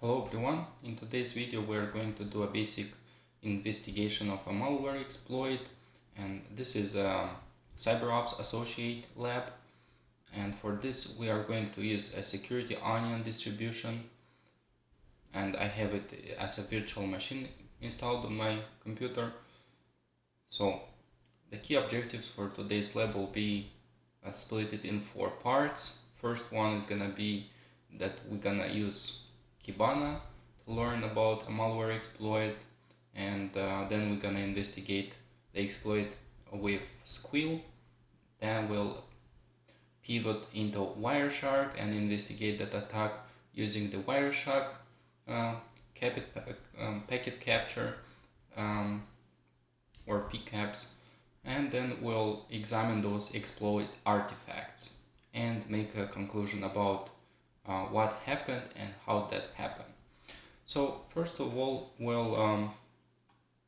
Hello everyone, in today's video we are going to do a basic investigation of a malware exploit, and this is a CyberOps Associate Lab, and for this we are going to use a security onion distribution, and I have it as a virtual machine installed on my computer. So the key objectives for today's lab will be split it in 4 parts. First one is gonna be that we're gonna use Kibana to learn about a malware exploit, and then we're gonna investigate the exploit with Sguil. Then we'll pivot into Wireshark and investigate that attack using the Wireshark packet capture or PCAPs, and then we'll examine those exploit artifacts and make a conclusion about what happened and how that happened. So first of all, we'll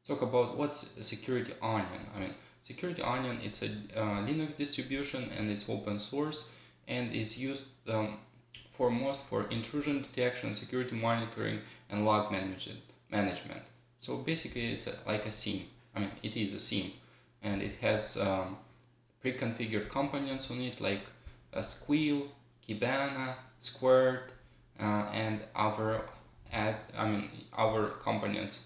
talk about what's a security onion. Security onion, it's a Linux distribution and it's open source and is used for intrusion detection, security monitoring, and log management. So basically, it's like a SIEM. It is a SIEM, and it has pre-configured components on it like Sguil, Kibana, Squirt, and other components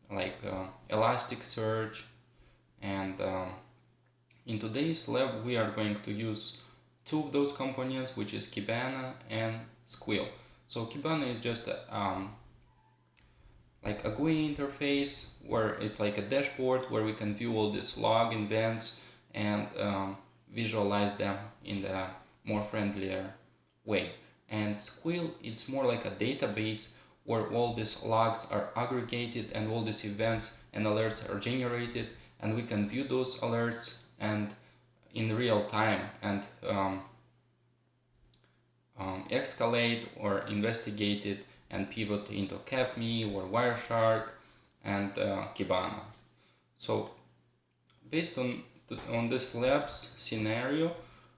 like Elasticsearch. And in today's lab, we are going to use two of those components, which is Kibana and Sguil. So Kibana is just like a GUI interface where it's like a dashboard where we can view all these log events and visualize them in the more friendlier way. And Sguil, it's more like a database where all these logs are aggregated and all these events and alerts are generated, and we can view those alerts and in real time and escalate or investigate it and pivot into CapMe or Wireshark and Kibana. So based on this lab's scenario,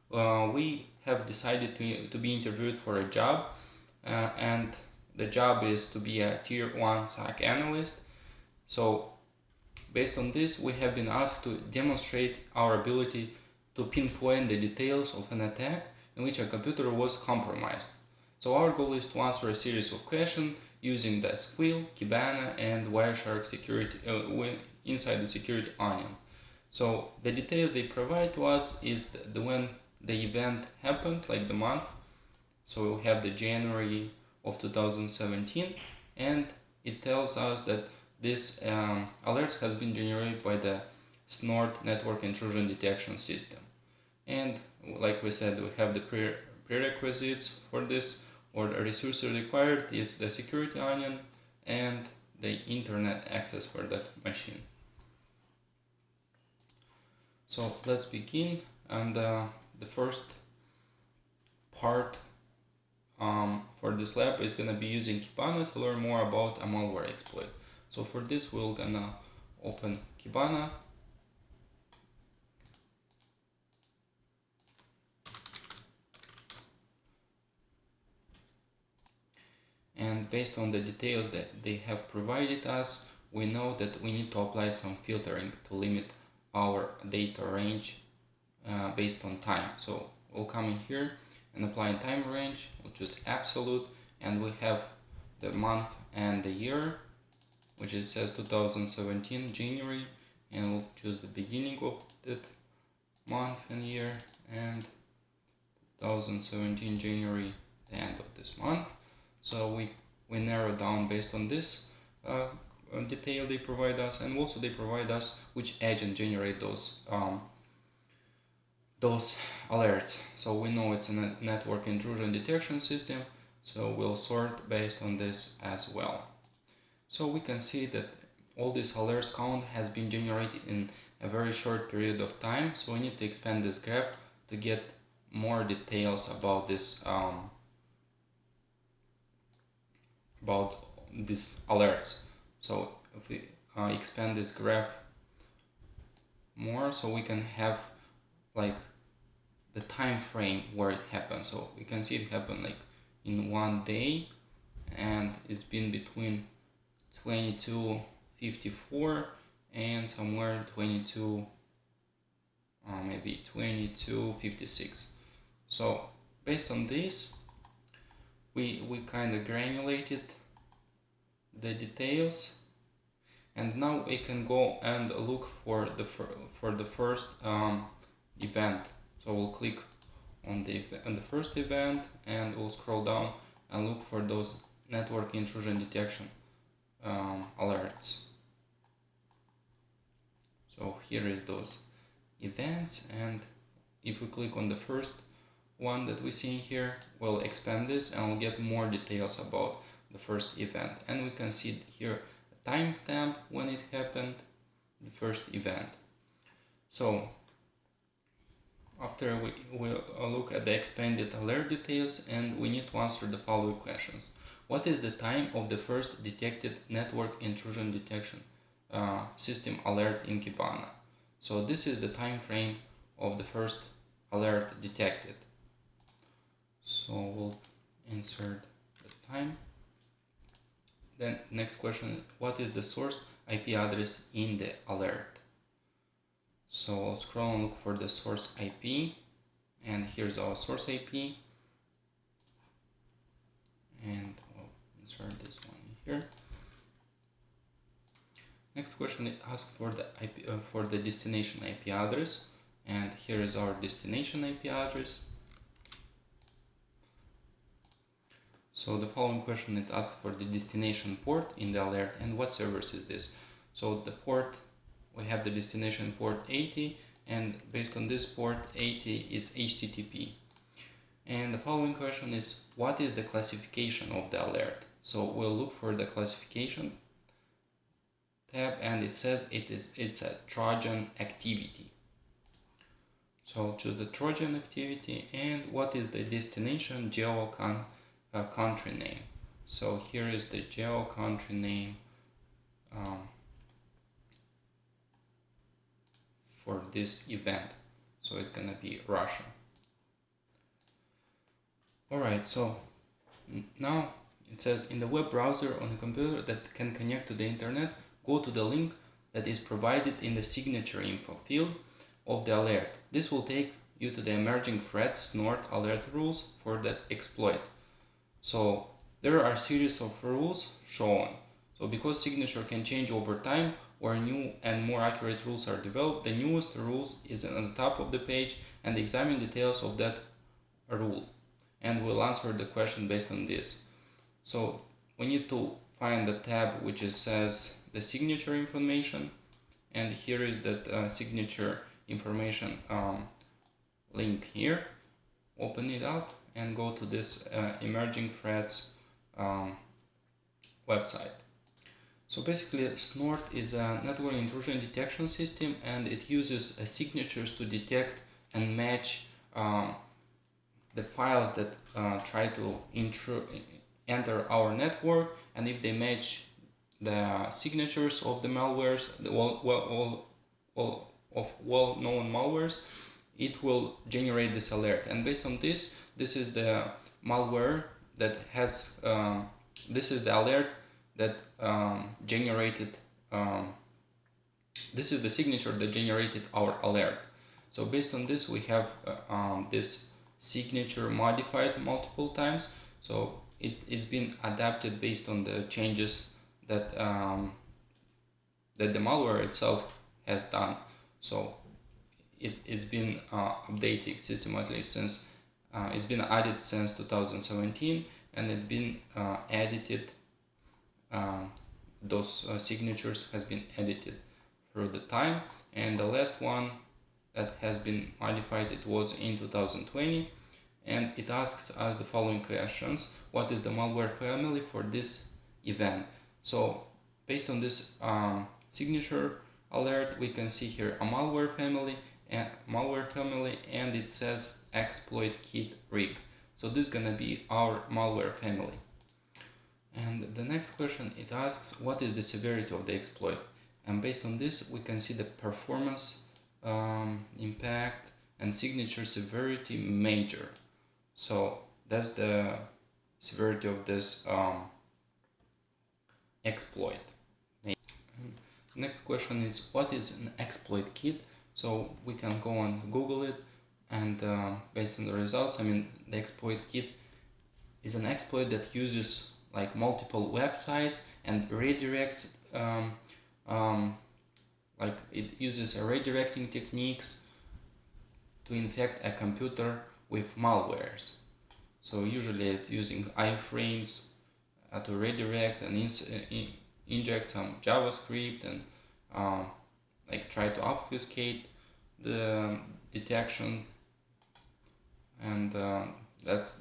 we have decided to be interviewed for a job, and the job is to be a tier 1 SOC analyst. So based on this, we have been asked to demonstrate our ability to pinpoint the details of an attack in which a computer was compromised. So our goal is to answer a series of questions using the Sguil, Kibana, and Wireshark security inside the security onion. So the details they provide to us is when the event happened, like the month. So we have the January of 2017, and it tells us that this alert has been generated by the SNORT network intrusion detection system. And like we said, we have the prerequisites for this, or the resources required is the security onion and the internet access for that machine. So let's begin, and the first part for this lab is gonna be using Kibana to learn more about a malware exploit. So for this, we're gonna open Kibana. And based on the details that they have provided us, we know that we need to apply some filtering to limit our data range based on time. So we'll come in here and apply time range, which is absolute, and we have the month and the year, which it says 2017 January, and we'll choose the beginning of that month and year, and 2017 January, the end of this month. So we narrow down based on this detail they provide us, and also they provide us which agent generate those alerts. So we know it's a network intrusion detection system, so we'll sort based on this as well. So we can see that all this alerts count has been generated in a very short period of time, so we need to expand this graph to get more details about this about these alerts. So if we expand this graph more, so we can have like the time frame where it happened. So we can see it happened like in 1 day, and it's been between 2254 and somewhere 22 maybe 2256. So based on this, we kind of granulated the details, and now we can go and look for the first event. So we'll click on the first event, and we'll scroll down and look for those network intrusion detection alerts. So here is those events, and if we click on the first one that we see here, we'll expand this and we'll get more details about the first event, and we can see here a timestamp when it happened, the first event. So after we'll look at the expanded alert details, and we need to answer the following questions. What is the time of the first detected network intrusion detection system alert in Kibana? So this is the time frame of the first alert detected. So we'll insert the time. Then next question, what is the source IP address in the alert? So I'll scroll and look for the source IP, and here's our source IP, and I'll insert this one here. Next question, it asks for the IP for the destination IP address, and here is our destination IP address. So the following question, it asks for the destination port in the alert, and what service is this? So the port, we have the destination port 80, and based on this port 80, it's HTTP. And the following question is, what is the classification of the alert? So we'll look for the classification tab, and it says it's a Trojan activity. So choose the Trojan activity, and what is the destination geo country name? So here is the geo country name for this event. So it's gonna be Russia. Alright, so now it says in the web browser on a computer that can connect to the internet, go to the link that is provided in the signature info field of the alert. This will take you to the emerging threats SNORT alert rules for that exploit. So there are a series of rules shown. So because signature can change over time, where new and more accurate rules are developed, the newest rules is on the top of the page, and examine details of that rule. And we'll answer the question based on this. So we need to find the tab which says the signature information, and here is that signature information link here. Open it up and go to this emerging threats website. So basically SNORT is a network intrusion detection system, and it uses signatures to detect and match the files that try to enter our network, and if they match the signatures of the malwares, of well-known malwares, it will generate this alert. And based on this, this is the malware that has, this is the alert that generated, this is the signature that generated our alert. So based on this, we have this signature modified multiple times. So it's been adapted based on the changes that that the malware itself has done. So it's been updated systematically since it's been added since 2017, and it's been edited. Those signatures has been edited through the time, and the last one that has been modified, it was in 2020, and it asks us the following questions. What is the malware family for this event? So based on this signature alert, we can see here a malware family, and it says exploit kit rig. So this is gonna be our malware family. And the next question, it asks what is the severity of the exploit, and based on this we can see the performance impact and signature severity major. So that's the severity of this exploit. Next question is, what is an exploit kit? So we can go and Google it, and based on the results, the exploit kit is an exploit that uses like multiple websites and redirects, like it uses redirecting techniques to infect a computer with malwares. So usually it's using iFrames to redirect and inject some JavaScript and like try to obfuscate the detection, and that's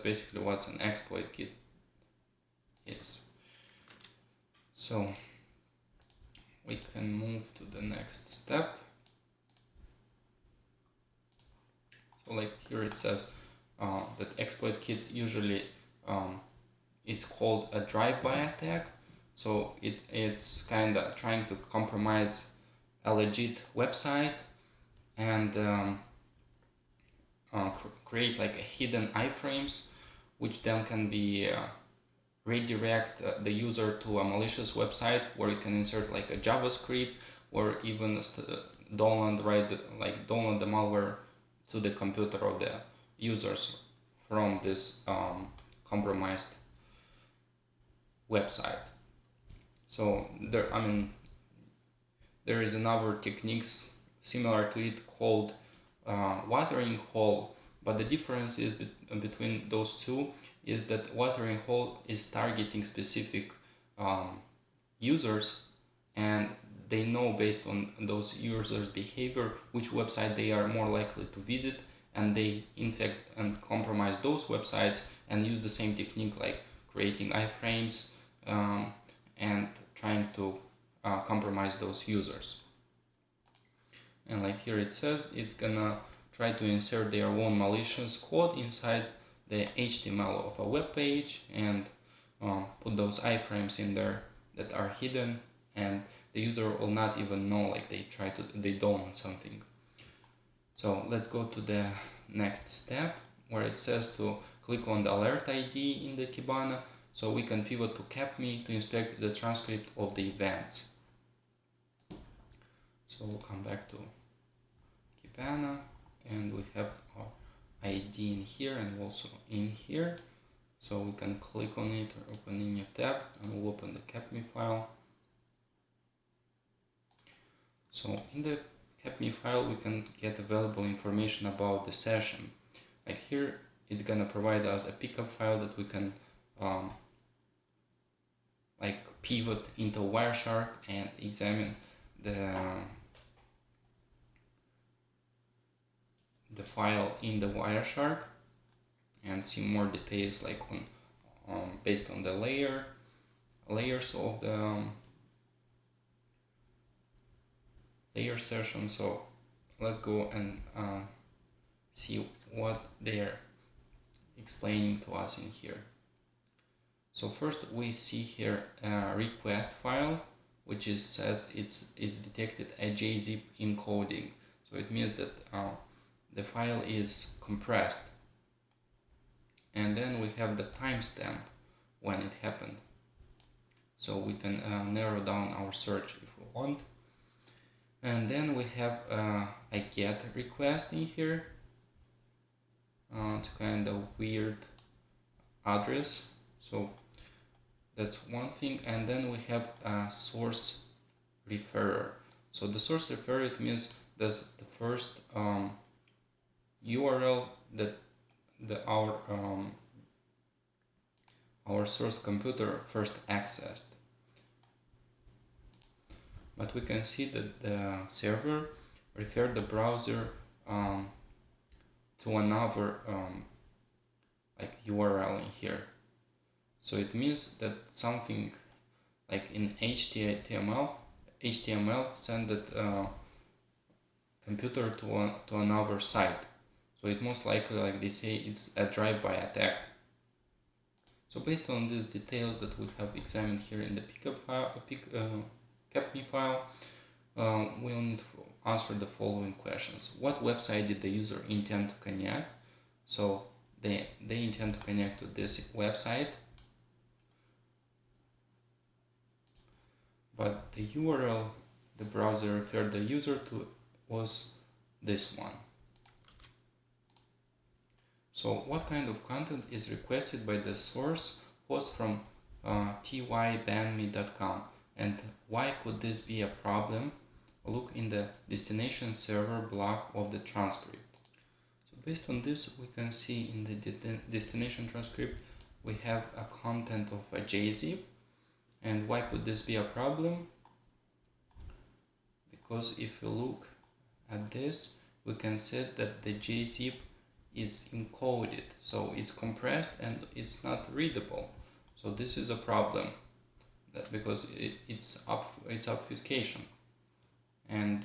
basically what an exploit kit is. So we can move to the next step. So like here it says that exploit kits usually it's called a drive-by attack. So it's kind of trying to compromise a legit website and create like a hidden iframes, which then can be redirect the user to a malicious website where you can insert like a JavaScript or even download the malware to the computer of the users from this compromised website. So there is another techniques similar to it called watering hole, but the difference is between those two is that watering hole is targeting specific users, and they know based on those users' behavior which website they are more likely to visit, and they infect and compromise those websites and use the same technique like creating iframes and trying to compromise those users. And like here it says, it's gonna try to insert their own malicious code inside the HTML of a web page and put those iframes in there that are hidden, and the user will not even know like they download something. So let's go to the next step where it says to click on the alert ID in the Kibana, so we can pivot to CapMe to inspect the transcript of the events. So we'll come back to Kibana, and we have our ID in here and also in here. So we can click on it or open in a tab, and we'll open the CapMe file. So in the CapMe file, we can get available information about the session. Like here, it's gonna provide us a pickup file that we can like pivot into Wireshark and examine the file in the Wireshark and see more details like on based on the layers of the layer session. So let's go and see what they are explaining to us in here. So first we see here a request file, which says it's detected a JZip encoding. So it means that the file is compressed, and then we have the timestamp when it happened. So we can narrow down our search if we want. And then we have a get request in here to kind of weird address. So that's one thing. And then we have a source referrer. So the source referrer, it means that's the first URL that our source computer first accessed. But we can see that the server referred the browser to another like URL in here. So it means that something like in HTML sent that computer to another site. So it most likely, like they say, it's a drive-by attack. So based on these details that we have examined here in the CapMe file, we'll need to answer the following questions. What website did the user intend to connect? So they intend to connect to this website. but the URL the browser referred the user to was this one. So what kind of content is requested by the source host from tybanme.com, and why could this be a problem? Look in the destination server block of the transcript. So based on this, we can see in the destination transcript we have a content of a JZip. And why could this be a problem? Because if you look at this, we can see that the JZip is encoded, so it's compressed and it's not readable. So this is a problem, because it's obfuscation, and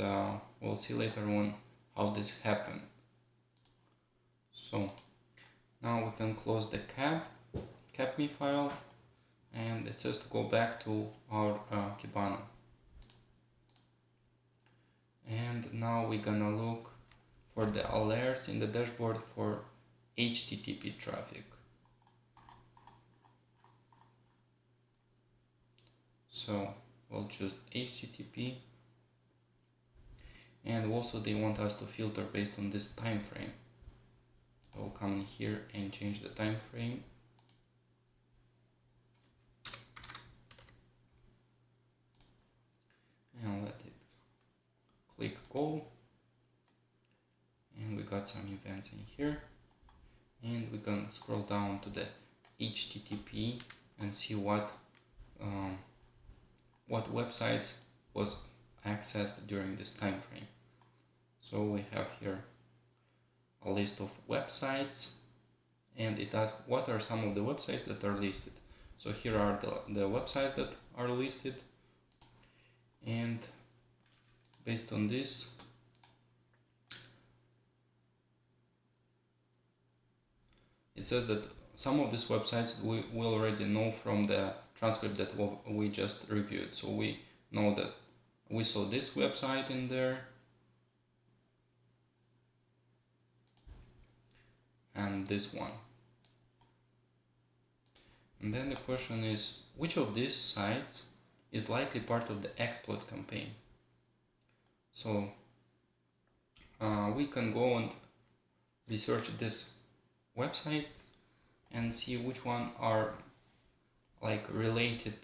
we'll see later on how this happened. So now we can close the capme file, and it says to go back to our Kibana. And now we're gonna look for the alerts in the dashboard for HTTP traffic. So we'll choose HTTP, and also they want us to filter based on this time frame. We'll come in here and change the time frame. And let it click go. And we got some events in here. And we can scroll down to the HTTP and see what websites was accessed during this time frame. So we have here a list of websites, and it asks what are some of the websites that are listed. So here are the websites that are listed, and based on this, it says that some of these websites we already know from the transcript that we just reviewed. So we know that we saw this website in there, and this one. And then the question is, which of these sites is likely part of the exploit campaign? So we can go and research this website and see which one are like related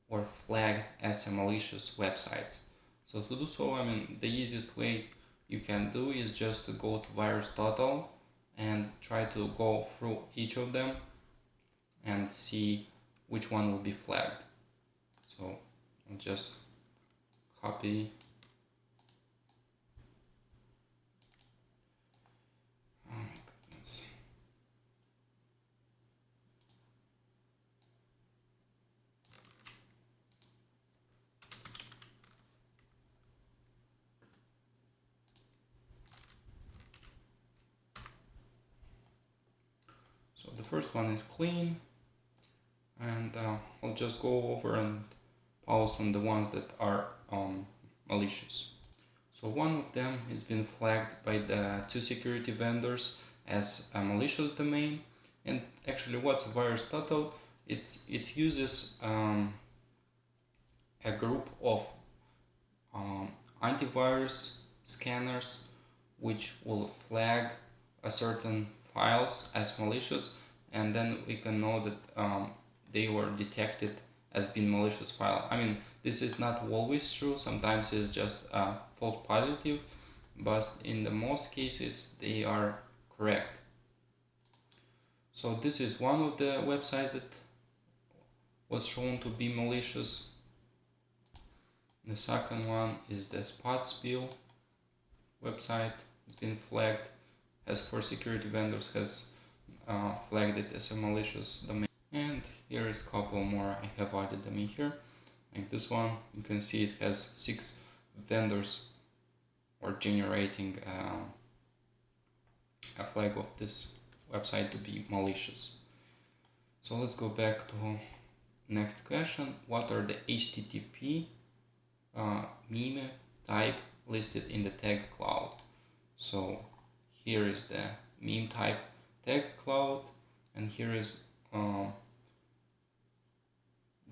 or flagged as a malicious websites. So to do so, I mean, the easiest way you can do is just to go to Virustotal and try to go through each of them and see which one will be flagged. So I'll just copy . Oh my goodness. So the first one is clean, and I'll just go over and pause on the ones that are malicious. So one of them has been flagged by the two security vendors as a malicious domain. And actually, what's Virustotal? It uses a group of antivirus scanners which will flag a certain files as malicious, and then we can know that they were detected as being malicious file. I mean, this is not always true. Sometimes it's just a false positive, but in the most cases they are correct. So this is one of the websites that was shown to be malicious. The second one is the Sguil website. It's been flagged as for security vendors, has flagged it as a malicious domain. And here is a couple more. I have added them in here. Like this one, you can see it has 6 vendors or generating a flag of this website to be malicious. So let's go back to next question. What are the HTTP meme type listed in the tag cloud? So here is the meme type tag cloud, and here is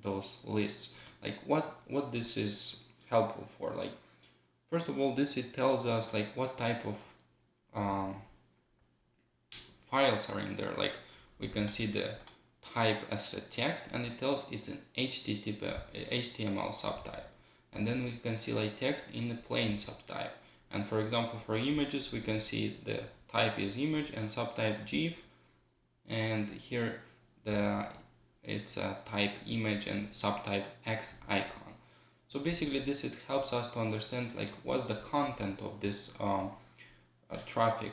those lists. Like what this is helpful for. Like first of all, it tells us like what type of um, files are in there. Like we can see the type as a text, and it tells it's an HTML subtype. And then we can see like text in the plain subtype. And for example, for images, we can see the type is image and subtype GIF. And here it's a type image and subtype X icon. So basically it helps us to understand like what's the content of this traffic.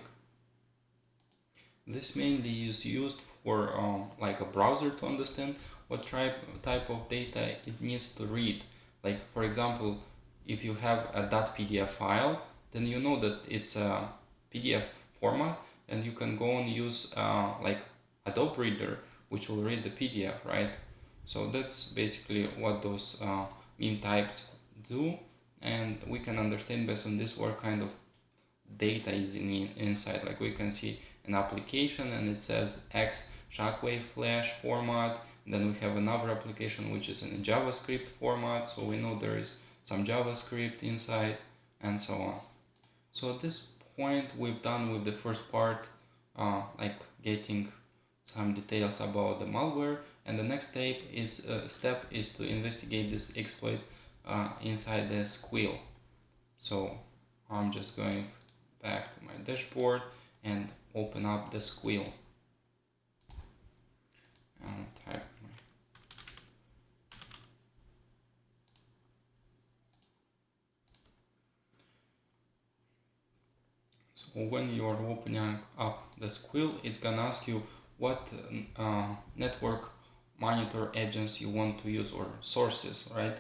This mainly is used for like a browser to understand what type of data it needs to read. Like for example, if you have a .pdf file, then you know that it's a PDF format, and you can go and use like Adobe Reader, which will read the PDF, right? So that's basically what those meme types do, and we can understand based on this what kind of data is inside. Like we can see an application and it says X shockwave flash format, and then we have another application which is in a JavaScript format, so we know there is some JavaScript inside, and so on. So at this point we've done with the first part, like getting some details about the malware, and the next step is to investigate this exploit inside the Sguil. So I'm just going back to my dashboard and open up the Sguil and type So when you are opening up the Sguil, it's gonna ask you what network monitor agents you want to use, or sources, right?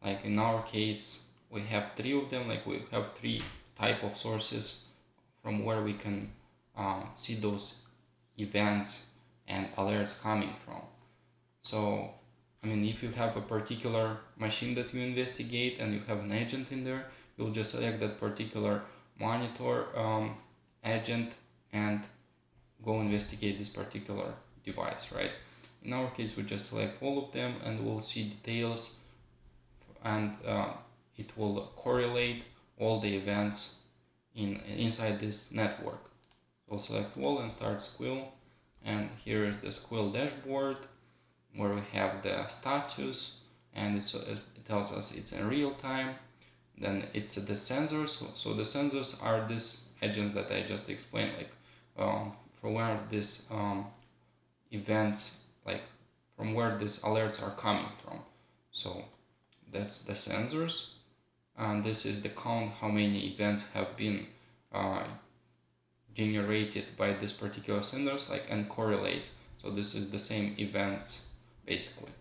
Like in our case, we have 3 of them. Like we have 3 type of sources from where we can see those events and alerts coming from. So, I mean, if you have a particular machine that you investigate and you have an agent in there, you'll just select that particular monitor agent and go investigate this particular device, right? In our case, we just select all of them and we'll see details, and it will correlate all the events inside this network. We'll select all and start Sguil, and here is the Sguil dashboard where we have the status, and it tells us it's in real time. Then it's the sensors. So the sensors are this agent that I just explained, like from where these events, like from where these alerts are coming from. So that's the sensors, and this is the count, how many events have been generated by this particular sensors, like, and correlate. So this is the same events basically.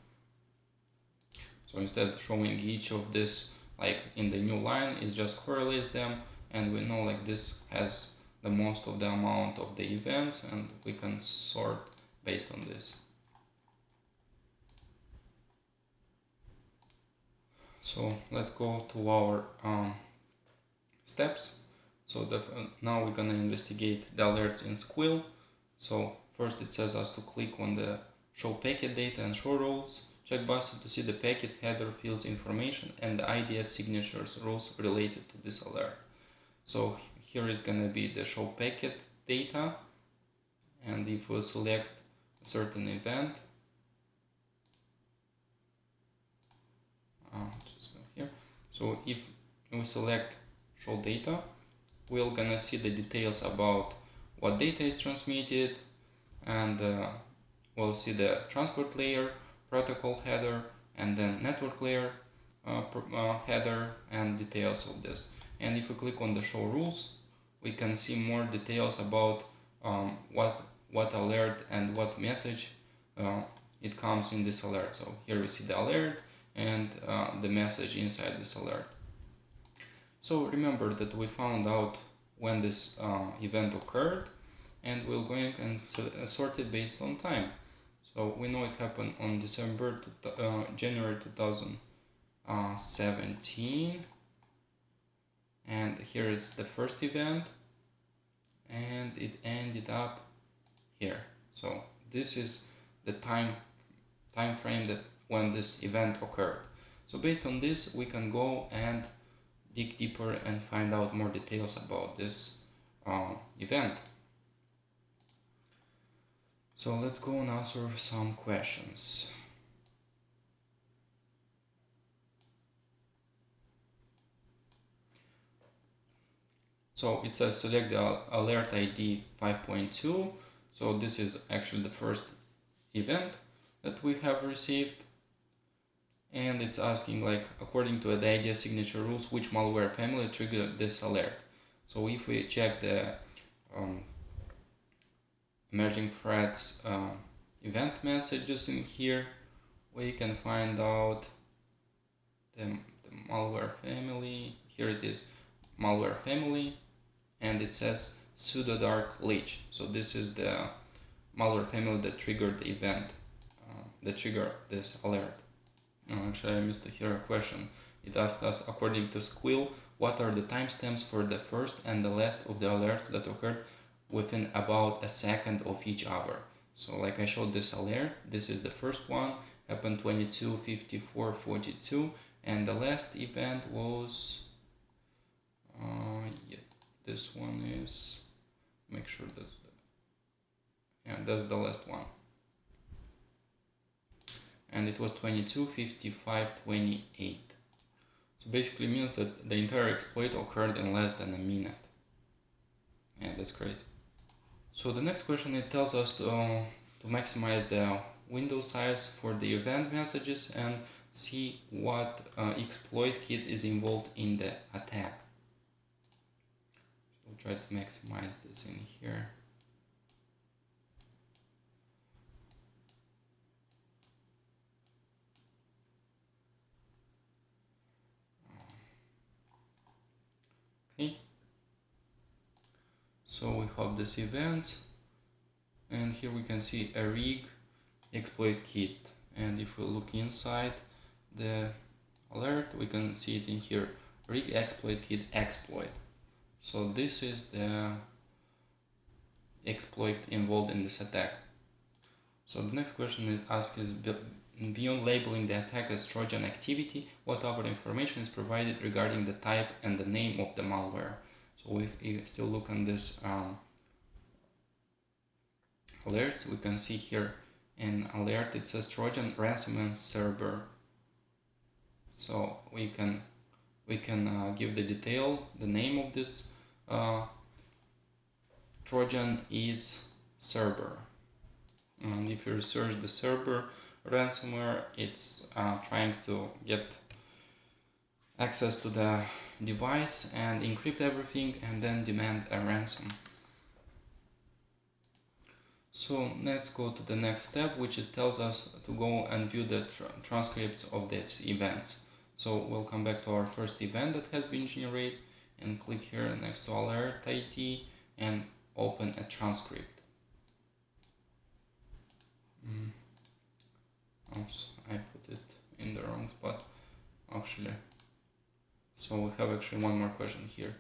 So instead of showing each of this like in the new line, it just correlates them, and we know like this has the most of the amount of the events, and we can sort based on this. So let's go to our steps. So now we're gonna investigate the alerts in Sguil. So first it says us to click on the show packet data and show roles checkbox to see the packet header fields information and the IDS signatures rules related to this alert. So here is gonna be the show packet data, and if we select a certain event, just go here. So if we select show data, we're gonna see the details about what data is transmitted, and we'll see the transport layer, protocol header, and then network layer header and details of this. And if we click on the show rules, we can see more details about what alert and what message it comes in this alert. So here we see the alert and the message inside this alert. So remember that we found out when this event occurred, and we're going and sort it based on time. So we know it happened on January 2017, and here is the first event, and it ended up here. So this is the time frame that when this event occurred. So based on this, we can go and dig deeper and find out more details about this event. So let's go and answer some questions. So it says select the alert ID 5.2. So this is actually the first event that we have received. And it's asking, like, according to the IDEA signature rules, which malware family triggered this alert. So if we check the emerging threats event messages in here, we can find out the malware family. Here it is, malware family, and it says pseudo dark leech. So this is the malware family that triggered the event, that triggered this alert. Actually, I missed here a question. It asked us, according to Sguil, what are the timestamps for the first and the last of the alerts that occurred within about a second of each other. So like I showed this alert, this is the first one, happened 22:54:42, and the last event was, yeah, this one is, make sure that's that's the last one. And it was 22:55:28. So basically means that the entire exploit occurred in less than a minute. Yeah, that's crazy. So the next question, it tells us to maximize the window size for the event messages and see what exploit kit is involved in the attack. So we'll try to maximize this in here. Okay. So we have this events, and here we can see a rig exploit kit, and if we look inside the alert, we can see it in here, rig exploit kit exploit. So this is the exploit involved in this attack. So the next question it asks is, beyond labeling the attack as Trojan activity, what other information is provided regarding the type and the name of the malware? So if we still look on this alerts, we can see here in alert it says Trojan ransomware server. So we can give the detail. The name of this Trojan is server, and if you search the server ransomware, it's trying to get access to the device and encrypt everything and then demand a ransom. So let's go to the next step, which it tells us to go and view the transcripts of these events. So we'll come back to our first event that has been generated and click here next to alert ID and open a transcript. Oops, I put it in the wrong spot actually. So we have actually one more question here.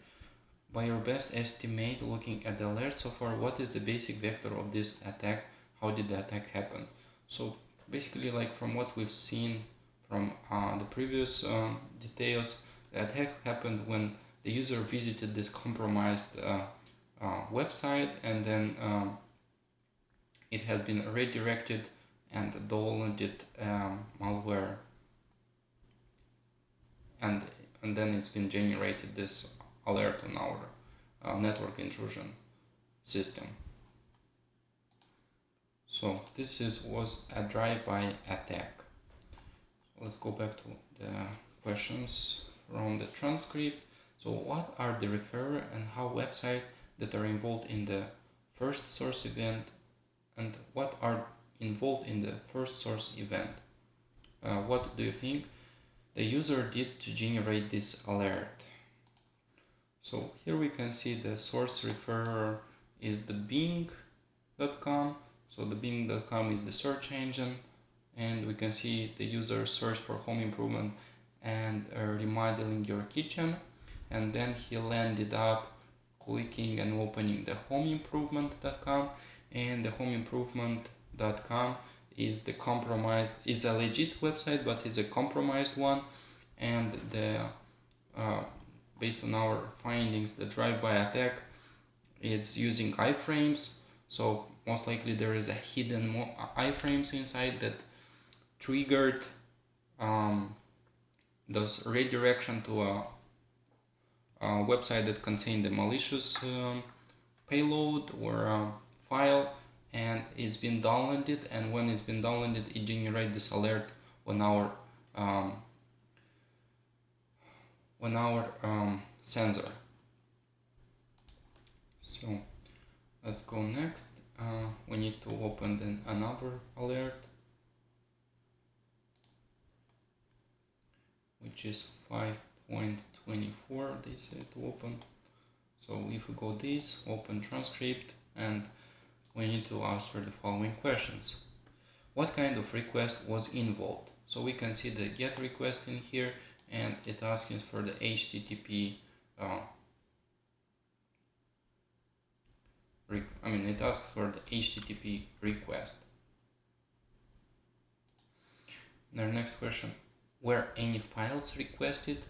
By your best estimate, looking at the alert so far, what is the basic vector of this attack? How did the attack happen? So basically, like from what we've seen from the previous details, the attack happened when the user visited this compromised website, and then it has been redirected and downloaded malware, and then it's been generated this alert on our network intrusion system. So this was a drive-by attack. Let's go back to the questions from the transcript. So what are the referrer and how website that are involved in the first source event, and what are involved in the first source event? What do you think the user did to generate this alert? So here we can see the source referrer is the bing.com. So the bing.com is the search engine, and we can see the user searched for home improvement and remodeling your kitchen, and then he landed up clicking and opening the homeimprovement.com, and the homeimprovement.com is the compromised, is a legit website, but is a compromised one, and the based on our findings, the drive-by attack is using iFrames. So most likely there is a hidden iFrames inside that triggered those redirection to a website that contained the malicious payload or file, and it's been downloaded, and when it's been downloaded it generates this alert on our sensor. So let's go next. We need to open then another alert, which is 5.24 they say to open. So if we go this, open transcript, and we need to answer the following questions. What kind of request was involved? So we can see the GET request in here, and it asks for the HTTP it asks for the HTTP request. The next question, were any files requested?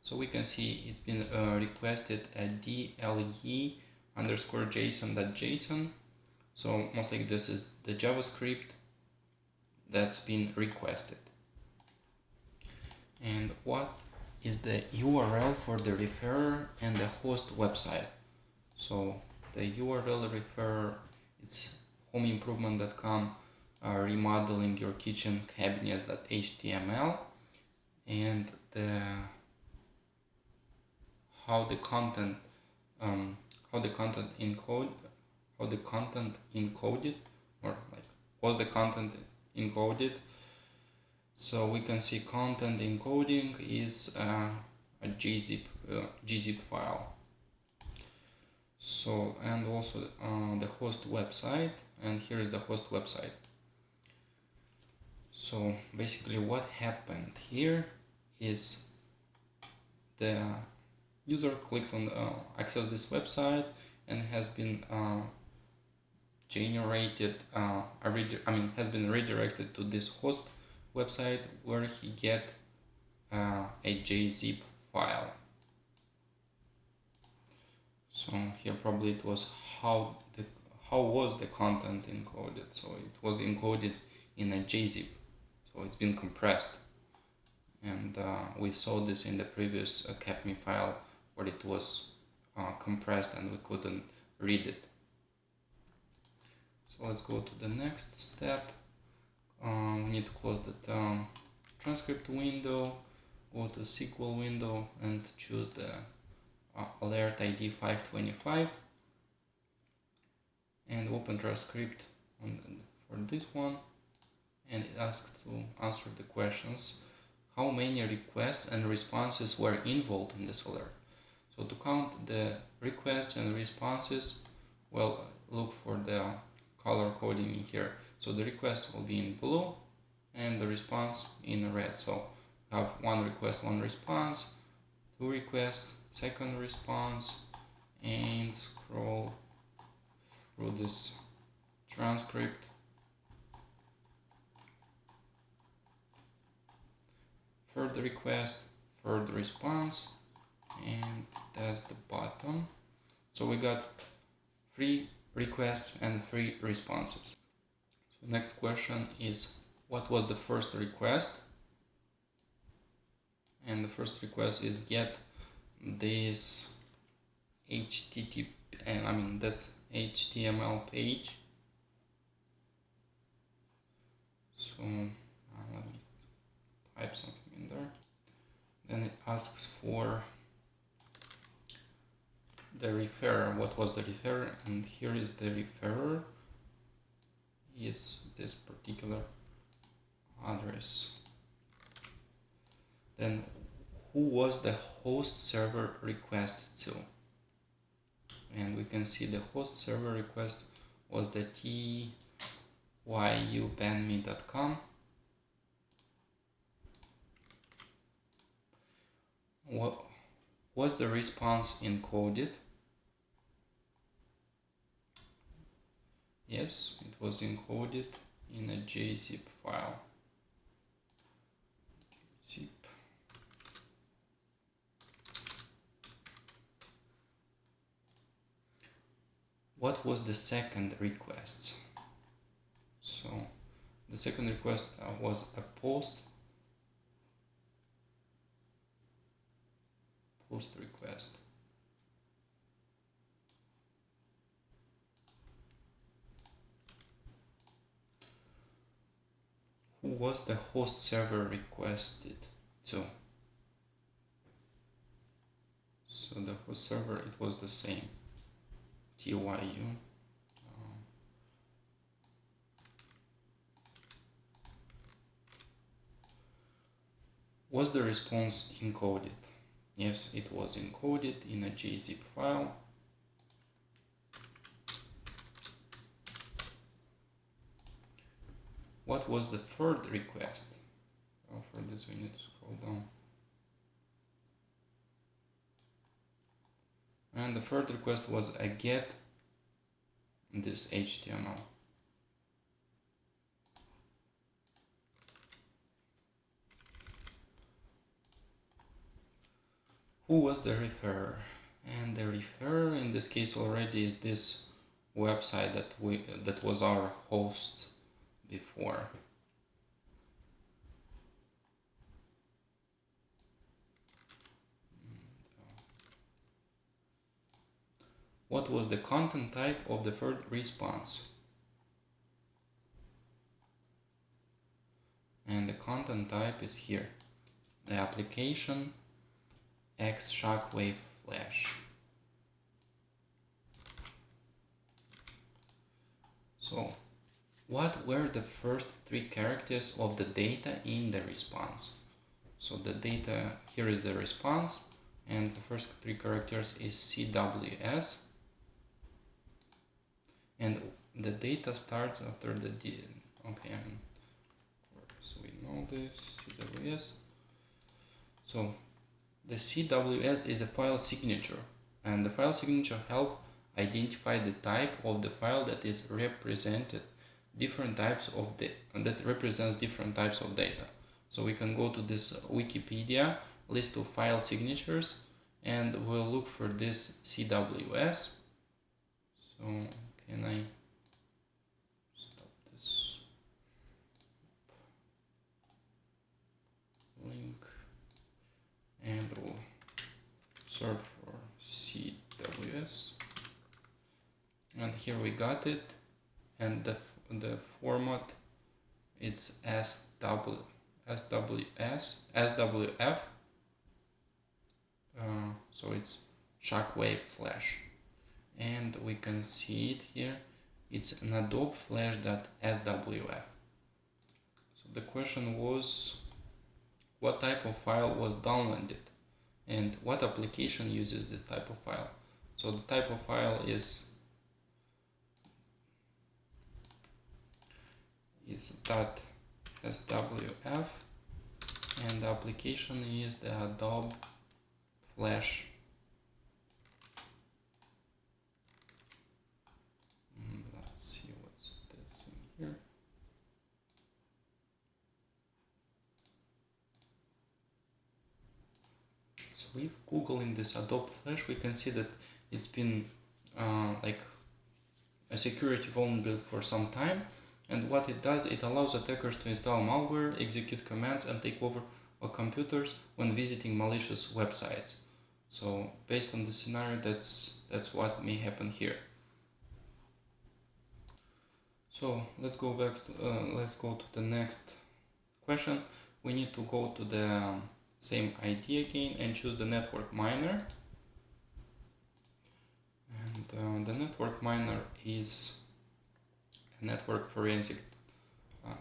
So we can see it's been requested at dll_json.json. So most likely this is the JavaScript that's been requested. And what is the URL for the referrer and the host website? So the URL referrer, it's homeimprovement.com, remodeling your kitchen cabinets.html, and the how the content encoded, or like was the content encoded. So we can see content encoding is a gzip file. So, and also the host website, and here is the host website. So basically what happened here is the user clicked on access this website, and has been generated has been redirected to this host website, where he get a gzip file. So here probably it was how was the content encoded. So it was encoded in a gzip, so it's been compressed, and we saw this in the previous capme file, where it was compressed and we couldn't read it. So let's go to the next step. We need to close the transcript window, go to Sguil window, and choose the alert ID 525, and open transcript for this one, and it asks to answer the questions. How many requests and responses were involved in this alert? So to count the requests and responses, well, look for the color coding in here. So the request will be in blue and the response in red. So have one request, one response, two requests, second response, and scroll through this transcript. Third request, third response, and that's the bottom. So we got 3 requests and 3 responses. So next question is, what was the first request? And the first request is get this HTTP, and that's HTML page. So let me type something in there. Then it asks for the referrer. What was the referrer? And here is the referrer, is this particular address. Then who was the host server request to? And we can see the host server request was the tyubanme.com. What was the response encoded? Yes, it was encoded in a JZip file. Zip. What was the second request? So the second request was a post request. Who was the host server requested to? So the host server, it was the same, TYU. Was the response encoded? Yes, it was encoded in a JZip file. What was the third request? Oh, for this we need to scroll down. And the third request was a get this HTML. Who was the referrer? And the referrer in this case already is this website that was our host before. What was the content type of the third response? And the content type is here. The application X shockwave flash. So, what were the first three characters of the data in the response? So the data, here is the response, and the first three characters is CWS. And the data starts after the D. Okay, so we know this, CWS. So the CWS is a file signature, and the file signature helps identify the type of the file that is represented different types of that represents different types of data. So we can go to this Wikipedia list of file signatures and we'll look for this CWS. So can I stop this link and we'll search for CWS, and here we got it, and the format it's SWF, so it's shockwave flash, and we can see it here, it's an Adobe Flash.swf. So the question was, what type of file was downloaded and what application uses this type of file? So the type of file is .swf, and the application is the Adobe Flash. Let's see what's this in here. So if Googling this Adobe Flash, we can see that it's been like a security vulnerability for some time. And what it does, it allows attackers to install malware, execute commands, and take over computers when visiting malicious websites. So based on the scenario, that's what may happen here. So let's go back to, let's go to the next question. We need to go to the same ID again and choose the network miner. And the network miner is a network forensic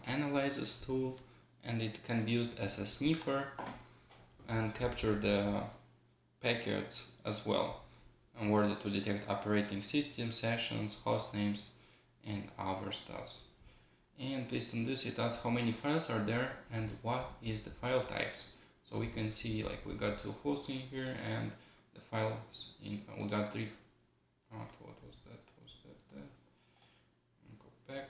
analysis tool, and it can be used as a sniffer and capture the packets as well in order to detect operating system, sessions, host names, and other stuff. And based on this, it asks how many files are there and what is the file types. So we can see, like, we got two hosts in here, and the files in we got three. What was that? Go back.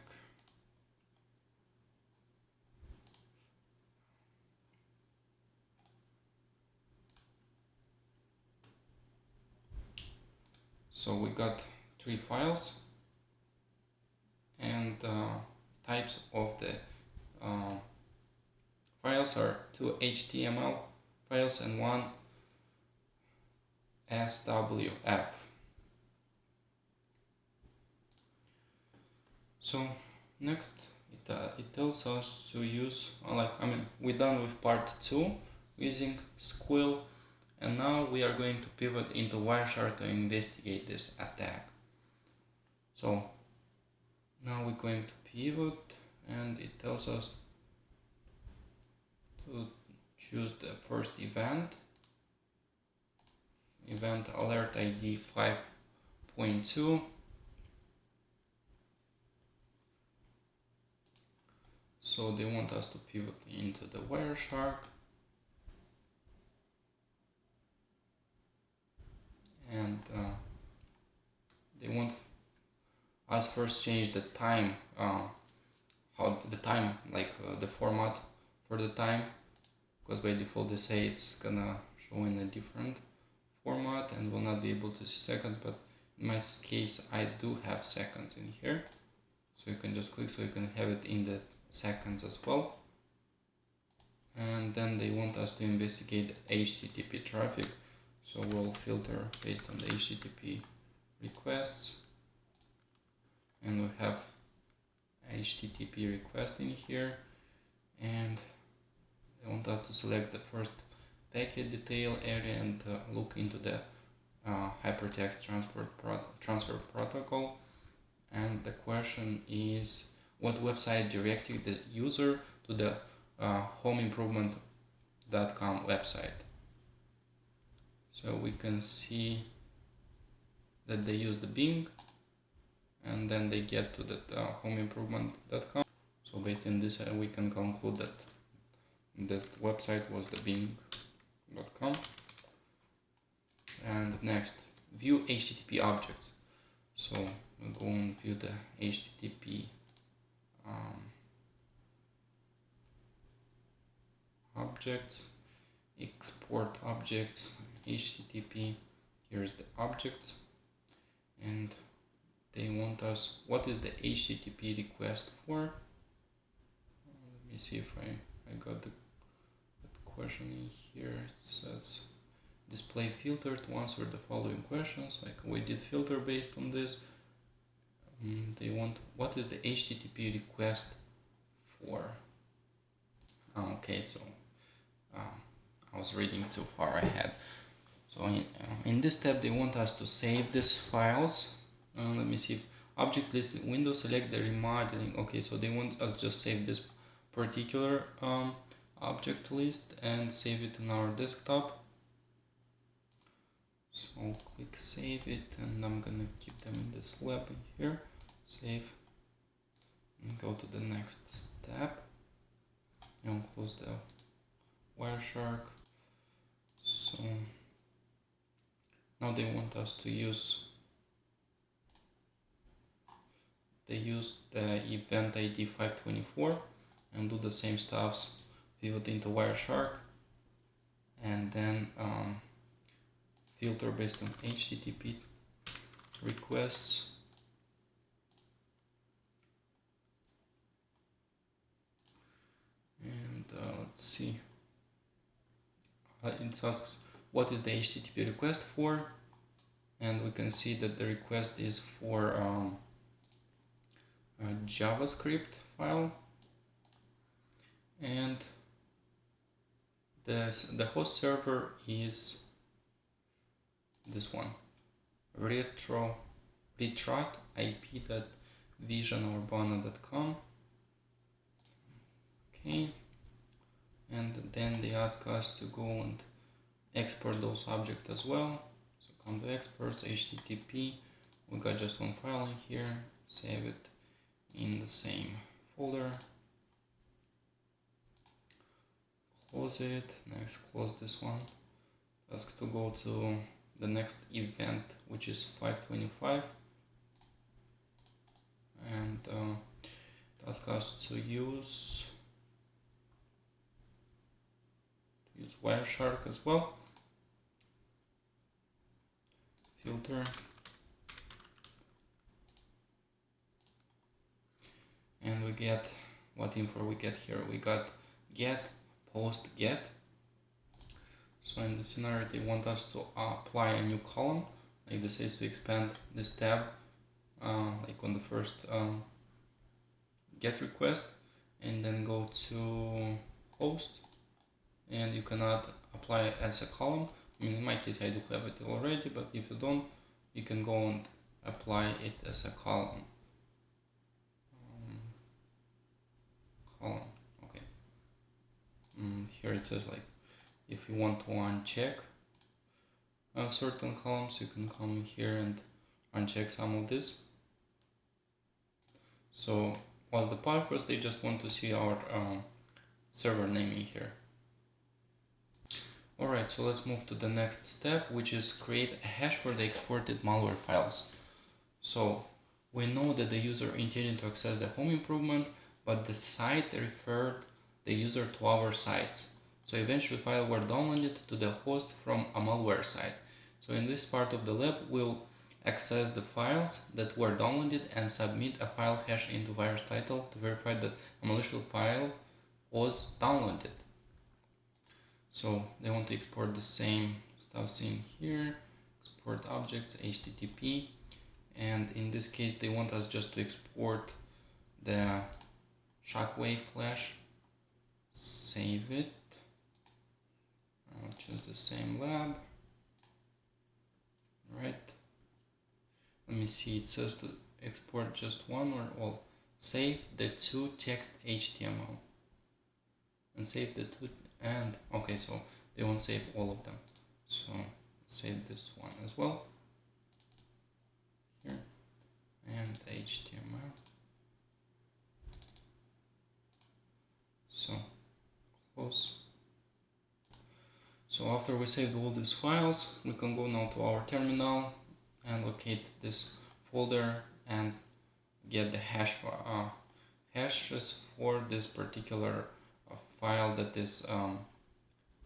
So we got 3 files, and types of the files are 2 HTML files and 1 SWF. So next it tells us to use, we're done with part 2 using Sguil, and now we are going to pivot into Wireshark to investigate this attack. So now we're going to pivot, and it tells us to choose the first event alert ID 5.2. So they want us to pivot into the Wireshark, and they want us first change the time, the format for the time, because by default they say it's gonna show in a different format and will not be able to see seconds, but in my case I do have seconds in here, so you can just click so you can have it in the seconds as well. And then they want us to investigate HTTP traffic, so we'll filter based on the HTTP requests, and we have HTTP request in here, and they want us to select the first packet detail area and look into the hypertext transfer protocol. And the question is, what website directed the user to the homeimprovement.com website? So we can see that they use the Bing, and then they get to the homeimprovement.com. So based on this, we can conclude that that website was the bing.com. And next, view HTTP objects. So we'll go and view the HTTP objects, export objects, HTTP. Here's the objects, and they want us, what is the HTTP request for? Let me see if I got that question in here. It says display filter to answer the following questions, like we did filter based on this. They want, what is the HTTP request for? Okay, so I was reading too far ahead. So in this step they want us to save these files. Let me see, if object list window, select the remodeling. Okay, so they want us just save this particular object list and save it on our desktop. So I'll click save it, and I'm gonna keep them in this lab in here, save, and go to the next step, and close the Wireshark. So now they want us to use, they use the event ID 524 and do the same stuffs, pivot into Wireshark, and then filter based on HTTP requests. And let's see, it asks what is the HTTP request for, and we can see that the request is for a JavaScript file, and the host server is this one, retrot ip.visionurbana.com. Okay, and then they ask us to go and export those objects as well. So come to exports, HTTP, we got just one file in here, save it in the same folder, close it, next close this one, ask to go to the next event, which is 525, and ask us to use Wireshark as well. Filter, and we get what info we get here. We got get, post, get. So in this scenario, they want us to apply a new column, like this is to expand this tab, like on the first get request, and then go to post, and you cannot apply it as a column. In my case, I do have it already, but if you don't, you can go and apply it as a column. Okay. Here it says like, if you want to uncheck certain columns, you can come here and uncheck some of this. So what's the purpose? They just want to see our server name in here. Alright, so let's move to the next step, which is create a hash for the exported malware files. So we know that the user intended to access the home improvement, but the site referred the user to our sites. So eventually files were downloaded to the host from a malware site. So in this part of the lab, we'll access the files that were downloaded and submit a file hash into Virustotal to verify that a malicious file was downloaded. So they want to export the same stuff seen here, export objects, HTTP, and in this case they want us just to export the shockwave flash, save it, I'll choose the same lab, right, let me see, it says to export just one or all, save the two text HTML, and save the two, and okay, so they won't save all of them, so save this one as well, here, and HTML, so close. So after we saved all these files, we can go now to our terminal and locate this folder and get the hashes for this particular file, that is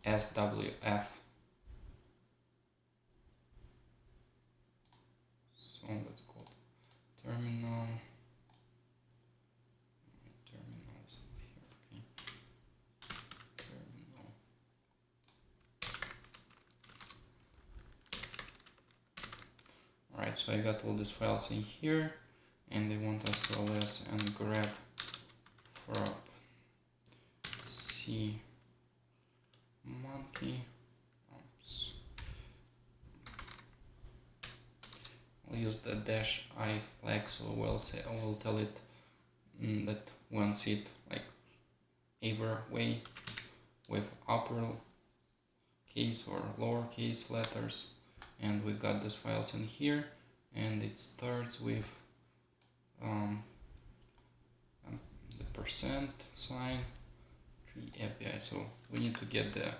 SWF. So let's go to terminal. Alright, so I got all these files in here, and they want us to ls and grab from C monkey. Oops. I'll use the -i flag, so I will tell it that once it like either way with upper case or lowercase letters. And we got these files in here, and it starts with the percent sign 3 API. So we need to get the